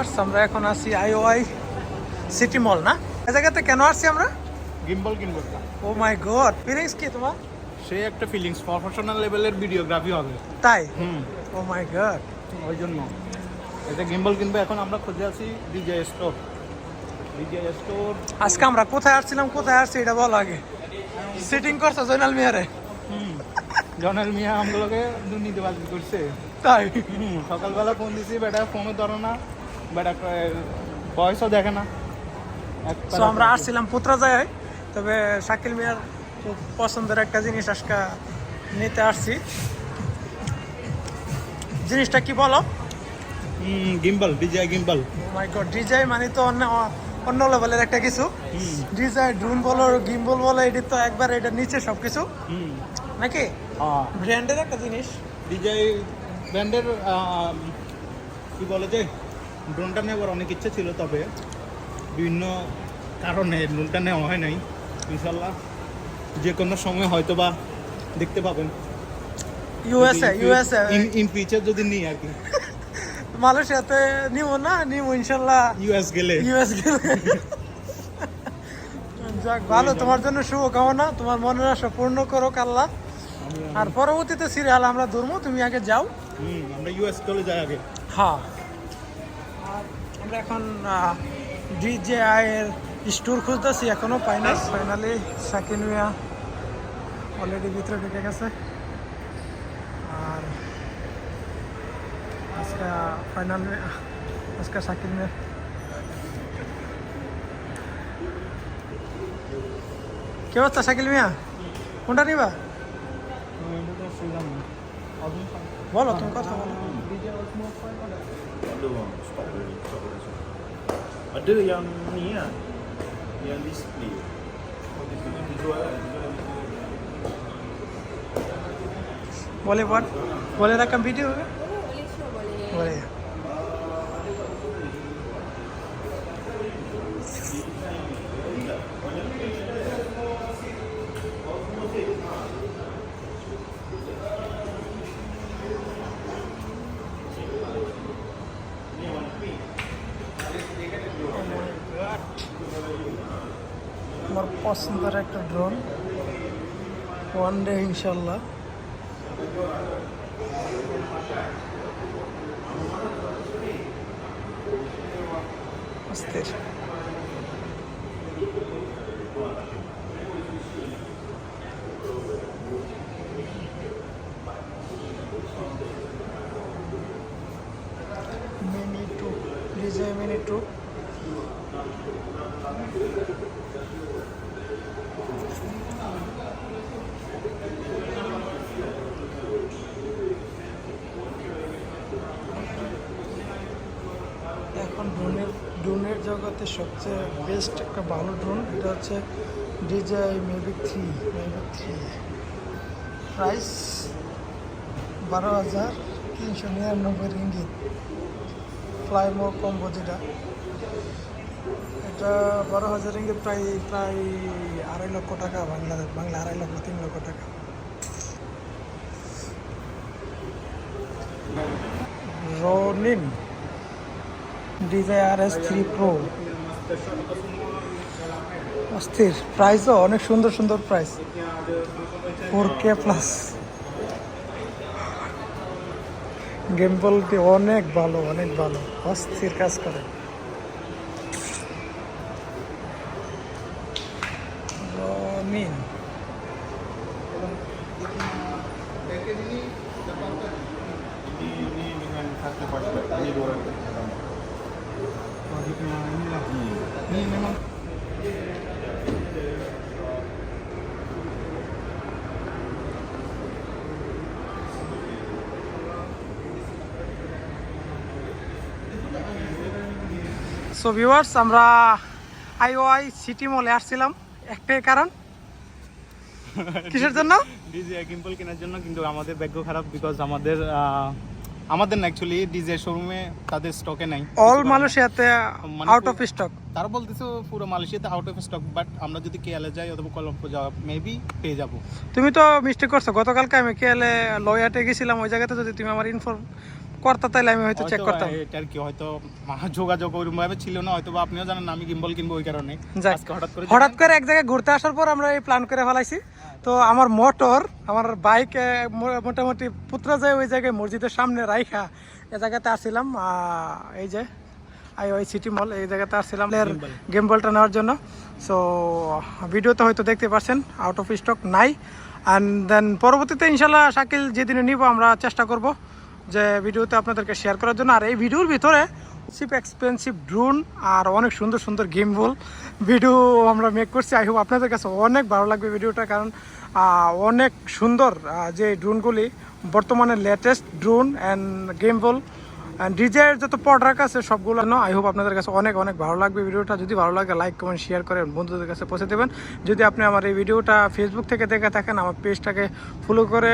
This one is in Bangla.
ভিউয়ার্স আমরা এখন আছি আইওআই সিটি মল না এই জায়গাতে কেন আসছি আমরা গিম্বল কিনবো ও মাই গড ফিলিংস কি তোমার সেই একটা ফিলিংস প্রফেশনাল লেভেলের ভিডিওগ্রাফি হবে তাই ও মাই গড ওই জন্য এটা গিম্বল কিনবো এখন আমরা খুঁজে আছি ডিজে স্টোর আজকে আমরা কোথায় আসছি এটা বল আগে সিটিং করছো জয়নাল মিয়ারে জয়নাল মিয়া আমগুলোকে দুর্নীতিবাজি করছে তাই সকালবেলা ফোন দিছি বেটা ফোনও ধরো না বেটা বয়সও দেখে না তো আমরা আসছিলাম পুত্রা যায় তবে শাকিল মিয়ার খুব পছন্দের একটা জিনিস আজকে নিতে আসছি জিনিসটা কি বলো গিম্বল ডিজে গিম্বল ও মাই গড ডিজে মানে তো অন্য লেভেলের একটা কিছু ডিজে ড্রোন বলো গিম্বল বলো এটা তো একবার এটা নিচে সবকিছু নাকি ব্র্যান্ডের একটা জিনিস ডিজে ব্র্যান্ডের কি বলে যে ড্রোনটা নেওয়ার অনেক ইচ্ছে ছিল তবে বিভিন্ন কারণে ড্রোনটা নেওয়া হয় নাই ইনশাল্লাহ যে কোনো সময় হয়তো বা দেখতে পাবেন ইউএসএ ইন ফিউচার যদি নিই আর কি মালয়েশিয়াতে নিব ইনশাল্লাহ ইউএস গেলে যাক ভালো তোমার জন্য শুভকামনা তোমার মনের আশা পূর্ণ করো আল্লাহ আর পরবর্তীতে সিরিয়াল আমরা ধরবো তুমি আগে যাও আমরা ইউএস চলে যাই আগে হ্যাঁ আর আমরা এখন ডিজেআই এর স্টোর খুঁজতেছি এখনো পাই না ফাইনালি শাকিল মিয়া অলরেডি ভিতরে ঢুকে গেছে আর আজকে শাকিল মিয়া কি অবস্থা শাকিল মিয়া কোনটা নিবা বলো তুমি কথা বলো Ada yang ni lah, yang display. बोले रकम वीडियो होगा बोले আমার পছন্দের একটা ড্রোন ওয়ান ডে ইনশাল্লাহ অস্থির mini two DJ mini two এখন ড্রোনের জগতে সবচেয়ে বেস্ট একটা ভালো ড্রোন এটা হচ্ছে DJI Mavic three price 12,399 ringgit fly more combo যেটা এটা 12,000 রিঙ্গিত প্রায় 2.5 লক্ষ টাকা বাংলা 2.5 লক্ষ 3 লক্ষ টাকা রনিন ডিজাই RS3 Pro অস্থির প্রাইসও অনেক সুন্দর প্রাইস 4K প্লাস গেমবলটি অনেক ভালো অস্থির কাজ করে Ronin Ini dengan satu flashback. Ini 200. ini memang so viewers আমরা আইওআই সিটি মলে আসছিলাম একটাই কারণ কিসের জন্য ডিজে গিম্বল কেনার জন্য কিন্তু আমাদের ভাগ্য খারাপ বিকজ আমাদের না অ্যাকচুয়ালি ডিজে শোরুমে তাদের স্টকে নাই অল মালয়েশিয়াতে আউট অফ স্টক তারা বলতেছে পুরো মালয়েশিয়াতে আউট অফ স্টক বাট আমরা যদি কেএলএ যাই অথবা কলম্বো যাওয়া মেবি পেয়ে যাব তুমি তো মিস্টেক করছো গতকালকে আমি কেএলএ লয়াটে গেছিলাম ওই জায়গাতে যদি তুমি আমার করতে তাইলে আমি হয়তো চেক করতাম। এটার কি হয়তো যোগাযোগ ওইরকম ভাবে ছিল না, হয়তো বা আপনিও জানেন না আমি গিম্বল কিনবো ওই কারণে যাক, আজকে হঠাৎ করে এক জায়গায় ঘুরতে আসার পর আমরা এই প্ল্যান করে ফেলাইছি। তো আমার মোটর, আমার বাইক মোটামুটি পুত্রা যায় ওই জায়গায় মসজিদের সামনে রাইখা এই জায়গাতে আসছিলাম, এই যে ওই সিটি মল, এই জায়গাতে আসছিলাম গেম বলটা নেওয়ার জন্য। সো ভিডিওতে হয়তো দেখতে পাচ্ছেন আউট অফ স্টক নাই। অ্যান্ড দেন পরবর্তীতে ইনশাল্লাহ শাকিল যেদিনে নিব আমরা চেষ্টা করব যে ভিডিওতে আপনাদেরকে শেয়ার করার জন্য। আর এই ভিডিওর ভিতরে চিপ এক্সপেন্সিভ ড্রোন আর অনেক সুন্দর সুন্দর গেম বল ভিডিও আমরা মেক করছি। আই হোপ আপনাদের কাছে অনেক ভালো লাগবে ভিডিওটা, কারণ অনেক সুন্দর যে ড্রোনগুলি বর্তমানে latest drone and gimbal and ডিজাইয়ের যত প্রোডাক্ট আছে সবগুলো। আই হোপ আপনাদের কাছে অনেক অনেক ভালো লাগবে ভিডিওটা। যদি ভালো লাগে লাইক কমেন্ট শেয়ার করে বন্ধুদের কাছে পৌঁছে দেবেন। যদি আপনি আমার এই ভিডিওটা ফেসবুক থেকে দেখে থাকেন, আমার পেজটাকে ফলো করে